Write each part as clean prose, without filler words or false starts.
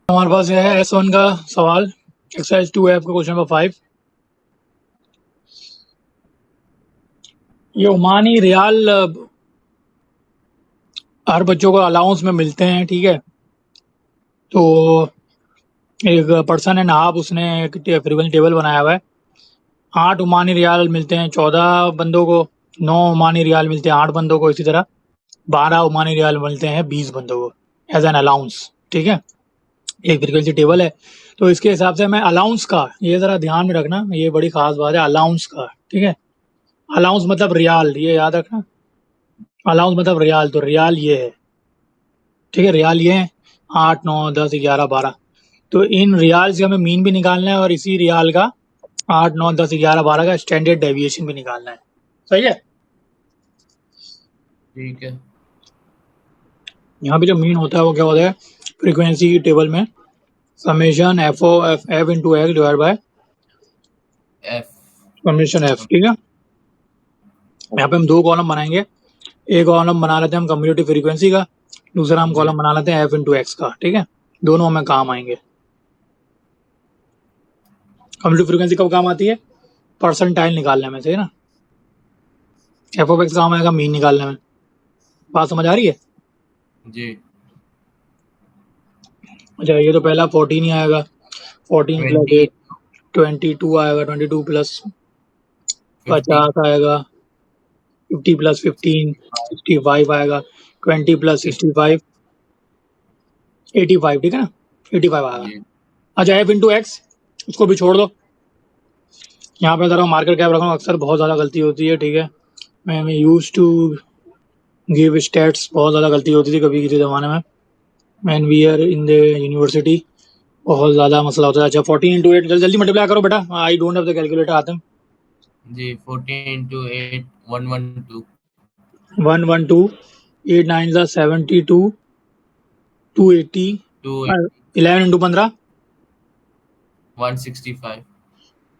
हमारे पास यह है S1 का सवाल एक्सरसाइज 2F का क्वेश्चन नंबर 5। ये ओमानी रियाल हर बच्चों को अलाउंस में मिलते हैं, ठीक है। तो एक पर्सन है नहाब, उसने एक फ्रीक्वेंसी टेबल बनाया हुआ है। 8 ओमानी रियाल मिलते हैं 14 बंदों को, 9 ओमानी रियाल मिलते हैं 8 बंदों को, इसी तरह 12 ओमानी रियाल मिलते हैं 20 बंदों को एज एन अलाउंस, ठीक है। एक फ्रीक्वेंसी टेबल है, तो इसके हिसाब से मैं अलाउंस का, ये ज़रा ध्यान में रखना, ये बड़ी खास बात है अलाउंस का, ठीक है। अलाउंस मतलब रियाल, ये याद रखना। अलाउंस मतलब रियाल, तो रियाल ये है, ठीक है। रियाल ये है 8, 9, 10, 11, 12। तो इन रियाल से हमें मीन भी निकालना है और इसी रियाल का 8, 9, 10, 11, 12 का स्टैंडर्ड डेविएशन भी निकालना है। सही है। ठीक है। यहाँ पे जो मीन होता है वो क्या होता है, फ्रीक्वेंसी की टेबल में summation F into x divide by F summation F, ठीक है। यहाँ पे हम 2 कॉलम बनाएंगे। एक कॉलम बना लेते हैं हम कम्यूटेटिव फ्रीक्वेंसी का, दूसरा हम कॉलम बना लेते हैं एफ इंटू एक्स का, ठीक है। दोनों हमें काम आएंगे। कम्यूटेटिव फ्रीक्वेंसी कब काम आती है, परसेंटाइल निकालने में, सही है ना। एफ ऑफ एक्स काम आएगा मीन निकालने में। बात समझ आ रही है। जी। अच्छा, ये तो पहला 14 ही आएगा, 14 प्लस 20 8 22 आएगा, 22 प्लस 50 50 आएगा, 50 प्लस 15 65 आएगा, 20 प्लस 65 85, ठीक है ना, 85 आएगा। जी। अच्छा, एफ इंटू एक्स उसको भी छोड़ दो। यहाँ पे ज़रा मार्कर कैप रखना, अक्सर बहुत ज़्यादा गलती होती है, ठीक है। मैं यूज टू गिव स्टैट्स, बहुत ज़्यादा गलती होती थी कभी किसी ज़माने में, man we are in the university, बहुत ज़्यादा मसला होता है। अच्छा, 14 इंटू 8 जल्दी मल्टीप्लाई करो बेटा, I don't have the calculator आते। जी 14 into 8 112 112 8 9 72 280 2 11 इंटू 15 165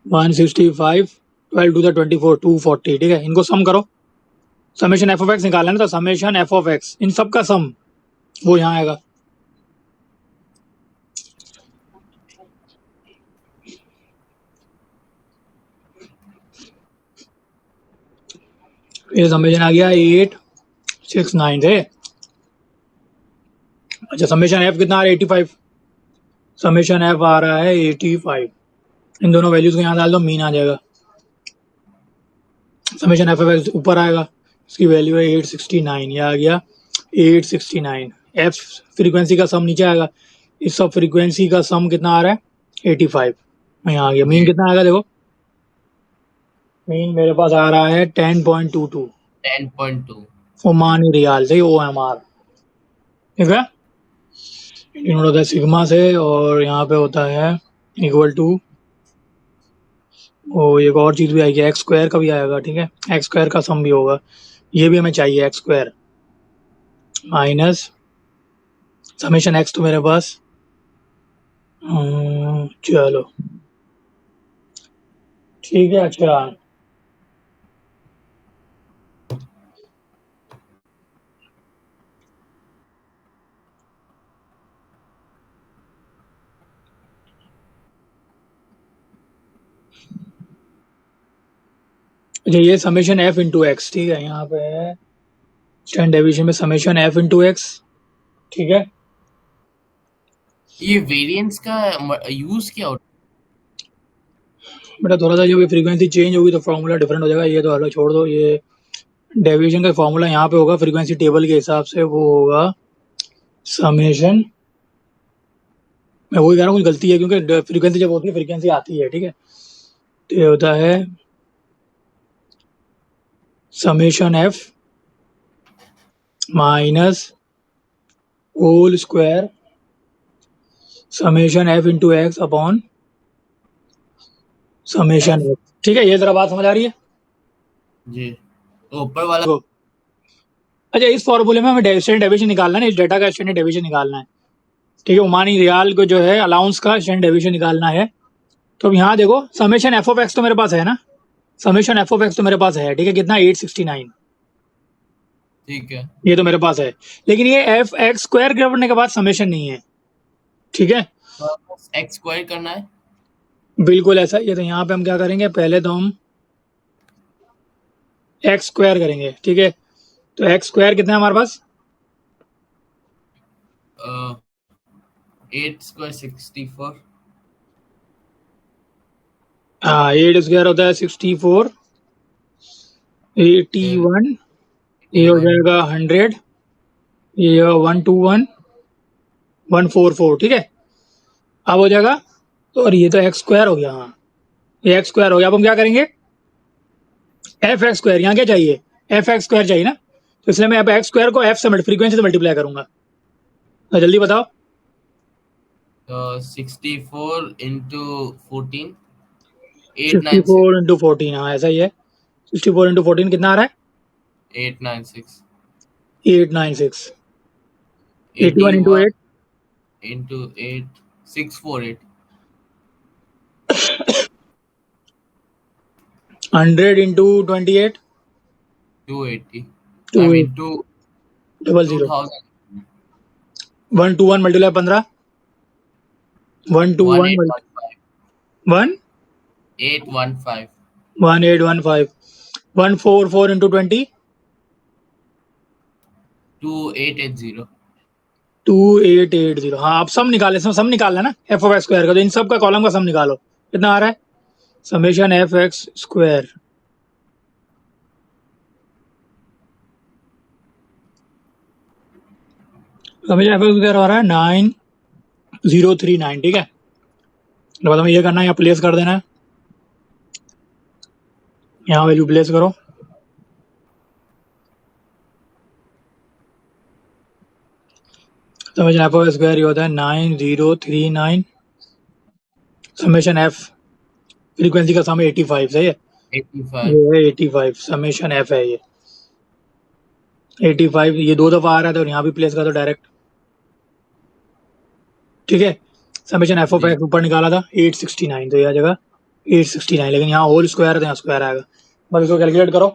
165 12 टू द 24 240, ठीक है। इनको सम करो, समेशन एफ ऑफ एक्स निकालना है, तो समेशन एफ ऑफ एक्स इन सब का सम वो यहाँ आएगा। ये समेशन आ गया 869 थे। अच्छा, समेशन एफ कितना आ रहा है 85, समेशन एफ आ रहा है 85। इन दोनों वैल्यूज को यहाँ डाल दो, मीन आ जाएगा। समेशन एफ ऑफ एक्स ऊपर आएगा, इसकी वैल्यू है 869, ये आ गया 869। एफ फ्रीक्वेंसी का सम नीचे आएगा, इस सब फ्रीक्वेंसी का सम कितना आ रहा है 85, यहाँ आ गया। मीन कितना आएगा देखो, मीन मेरे पास आ रहा है 10.22 10.2 ओमानी रियाल से, OMR, ठीक है। यूनिट होता है सिग्मा से, और यहाँ पे होता है इक्वल टू, वो एक और चीज़ भी आएगी, एक्स स्क्वायर का भी आएगा, ठीक है। एक्स स्क्वायर का सम भी होगा, ये भी हमें चाहिए, x square minus summation x तो मेरे पास चलो ठीक है। अच्छा, अच्छा ये समेशन एफ इंटू एक्स, ठीक है। यहाँ पे है स्टैंडर्ड डेविएशन में समेशन एफ इंटू एक्स, ठीक है। ये वेरिएंस का यूज क्या होता बेटा थोड़ा सा जब फ्रीक्वेंसी चेंज होगी तो फॉर्मूला डिफरेंट हो जाएगा, ये तो अलग छोड़ दो। ये डेविएशन का फॉर्मूला यहाँ पे होगा फ्रीक्वेंसी टेबल के हिसाब से, वो होगा समेशन, मैं वही कह रहा हूँ, कुछ गलती है क्योंकि फ्रीक्वेंसी जब होती है फ्रीक्वेंसी आती है, ठीक है। तो ये होता है summation F minus whole square summation F into X upon summation F, ठीक है। ये जरा बात समझ आ रही है जी। तो ऊपर वाला तो, अच्छा इस फॉर्मूले में हमें स्टैंडर्ड डेविएशन निकालना है ना, इस डेटा का स्टैंडर्ड डेविएशन निकालना है, ठीक है। ओमानी रियाल को जो है अलाउंस का स्टैंडर्ड डेविएशन निकालना है। तो अब यहाँ देखो समेशन एफ ऑफ एक्स तो मेरे पास है ना, समेशन एफ ऑफ एक्स तो मेरे पास है, ठीक है। कितना 869, ठीक है। ये तो मेरे पास है। लेकिन ये एफ एक्स स्क्वायर करने के बाद समेशन नहीं है, ठीक है, तो बस एक्स स्क्वायर करना है। बिल्कुल ऐसा ही है। तो यहाँ पे हम क्या करेंगे, पहले तो हम एक्स स्क्वायर करेंगे। ठीक है, तो एक्स स्क्वायर कितना है हमारे पास? 8 स्क्वायर 64। हाँ, 8 स्क्वायर होता है 64, 81, ये हो 81। जाएगा 100, ये 121, 144। ठीक है, अब हो जाएगा। तो और ये तो एक्स स्क्वायर हो गया। हाँ, ये एक्स स्क्वायर हो गया। अब हम क्या करेंगे, एफ एक्स स्क्वायर, यहाँ क्या चाहिए, एफ एक्स स्क्वायर चाहिए ना, तो इसलिए मैं अब एक्स स्क्वायर को एफ से फ्रीक्वेंसी से मल्टीप्लाई करूंगा। तो जल्दी बताओ। तो 64 into 14 sixty 896। Four into fourteen हाँ ऐसा ही है। 64 इंटू 14 कितना आ रहा है? 896। 896। 81 into 81 eight, into 8 648। 100 into 28, 280। Two I mean 2 double zero, 2000। 121 multiply 15, 121 1815। 1 815। 1815, 144 into 20, 2880। 2880। हाँ, आप सब निकाले, सब निकालना है ना एफ ऑफ एक्स स्क्वायर का, तो इन सब का कॉलम का सम निकालो, कितना आ रहा है, summation F x square. Summation F x square आ रहा है 9039। ठीक है, तो बाद हमें ये करना है, यहाँ प्लेस कर देना है, यहाँ वैल्यू प्लेस करो। समेशन एफ ऑफ स्क्वायर ये होता है 9039, समेशन एफ, फ्रीक्वेंसी का सम 85। सही है, 85। ये है 85, समेशन एफ है ये 85। ये 2 दफा आ रहा था और यहाँ भी प्लेस कर दो डायरेक्ट। ठीक है, summation F of G X ऊपर निकाला था 869, तो यह जगह 869, लेकिन यहाँ होल स्क्वायर है तो यहाँ स्क्वायर आएगा। बस इसको कैलकुलेट करो,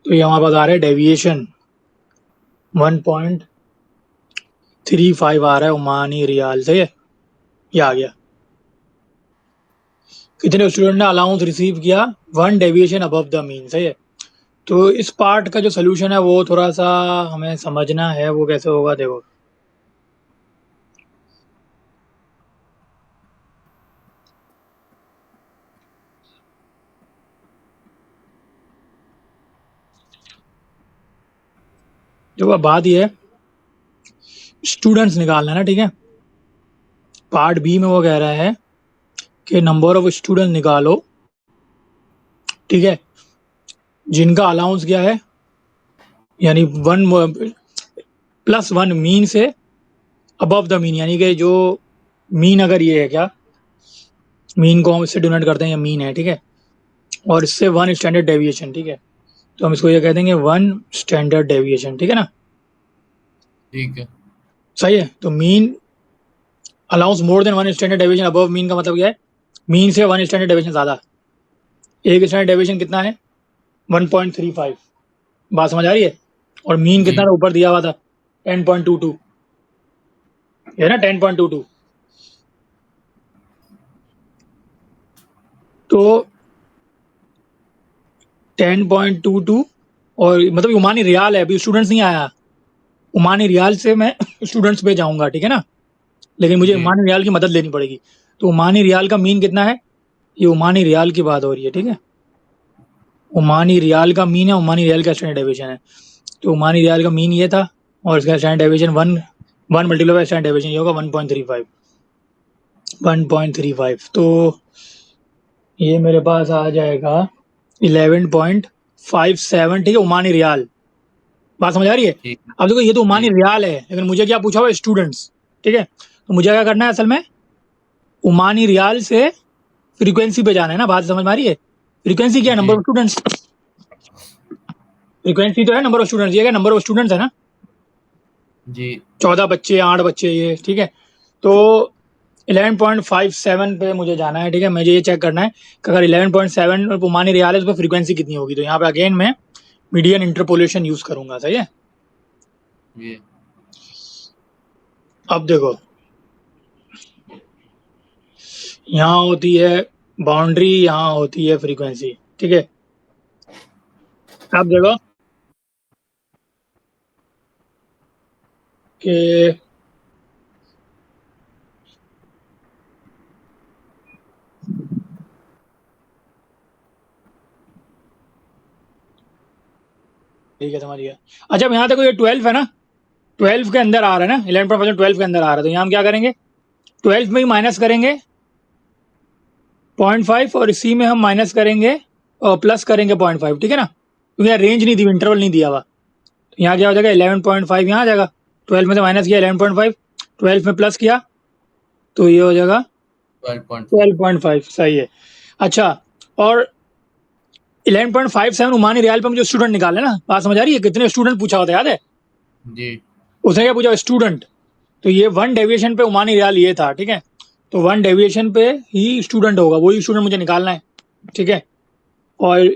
तो ये हमारे पास आ रहा है डेविएशन 1.35 आ रहा है ओमानी रियाल। सही है, ये आ गया। कितने स्टूडेंट ने अलाउंस रिसीव किया, 1 डेविएशन अबव द मीन। सही है, तो इस पार्ट का जो सोल्यूशन है वो थोड़ा सा हमें समझना है, वो कैसे होगा देखो। देखो अब बात ये है, स्टूडेंट्स निकालना है ना। ठीक है, पार्ट बी में वो कह रहा है कि नंबर ऑफ स्टूडेंट निकालो। ठीक है, जिनका अलाउंस क्या है, यानी 1+1 मीन से अबव द मीन, यानी कि जो मीन अगर ये है, क्या मीन को हम इससे डिनोट करते हैं, या मीन है। ठीक है, और इससे 1 स्टैंडर्ड डेविएशन। ठीक है, तो हम इसको ये कह देंगे 1 स्टैंडर्ड डेविएशन। ठीक है ना, ठीक है। सही है। तो mean allowance more than 1 standard deviation above mean का मतलब क्या है, मीन से 1 स्टैंडर्ड डेविएशन ज्यादा। एक स्टैंडर्ड डेविएशन कितना है, 1.35। बात समझ आ रही है, और मीन जी कितना था ऊपर दिया हुआ था, 10.22, है ना 10.22। तो 10.22, और मतलब उमानी रियाल है, अभी स्टूडेंट्स नहीं आया। उमानी रियाल से मैं स्टूडेंट्स पे जाऊंगा। ठीक है ना, लेकिन मुझे जी उमानी रियाल की मदद लेनी पड़ेगी। तो उमानी रियाल का मीन कितना है, ये उमानी रियाल की बात हो रही है। ठीक है, उमानी रियाल का मीन है, उमानी रियाल का स्टैंडर्ड डेविएशन है। तो उमानी रियाल का मीन ये था, और इसका standard deviation 1 multiply by standard deviation, ये होगा 1.35। 1.35, तो ये मेरे पास आ जाएगा 11.57। ठीक है, उमानी रियाल। बात समझ आ रही है। ठीक। अब देखो ये तो जी उमानी रियाल है, लेकिन मुझे क्या पूछा हुआ, स्टूडेंट्स। ठीक है, तो मुझे क्या करना है असल में, उमानी रियाल से फ्रीक्वेंसी पे जाना है ना। बात समझ में आ रही है, फ्रीक्वेंसी क्या है, नंबर जी ऑफ स्टूडेंट्स। फ्रीक्वेंसी तो है नंबर ऑफ स्टूडेंट्स, ये क्या नंबर ऑफ स्टूडेंट्स है ना, जी 14 बच्चे, 8 बच्चे, ये। ठीक है, तो 11.57 पे मुझे जाना है। ठीक है, मुझे ये चेक करना है कि अगर 11.7 उमानी रियाल है, तो फ्रीक्वेंसी कितनी होगी। तो यहाँ पे अगेन मैं मीडियन इंटरपोलेशन यूज करूंगा। सही है, जी अब देखो यहाँ होती है बाउंड्री, यहाँ होती है फ्रीक्वेंसी, ठीक है। अब देखो कि ठीक है, समझ गया। अच्छा, अब यहाँ देखो ये 12 है ना, 12 के अंदर आ रहा है ना, 11.5 12 के अंदर आ रहा है, तो यहाँ हम क्या करेंगे, 12 में ही माइनस करेंगे 0.5 और इसी में हम माइनस करेंगे और प्लस करेंगे 0.5, ठीक है ना, क्योंकि यहाँ रेंज नहीं दी, इंटरवल नहीं दिया हुआ। तो यहाँ क्या हो जाएगा 11.5 यहाँ आ जाएगा, 12 में से माइनस किया 11.5, 12 में प्लस किया तो ये हो जाएगा 12.5, सही है। अच्छा, और 11.57 उमानी रियाल पे हम जो स्टूडेंट निकाले ना, बात समझ आ रही है, कितने स्टूडेंट पूछा होता है याद है जी। उसने, क्या पूछा, स्टूडेंट। तो ये 1 डेविएशन पे उमानी रियाल ये था, ठीक है, तो 1 डेविएशन पे ही स्टूडेंट होगा, वही स्टूडेंट मुझे निकालना है, ठीक है। और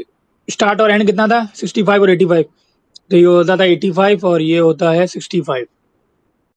स्टार्ट और एंड कितना था 65 और 85, तो ये होता था 85 और ये होता है 65।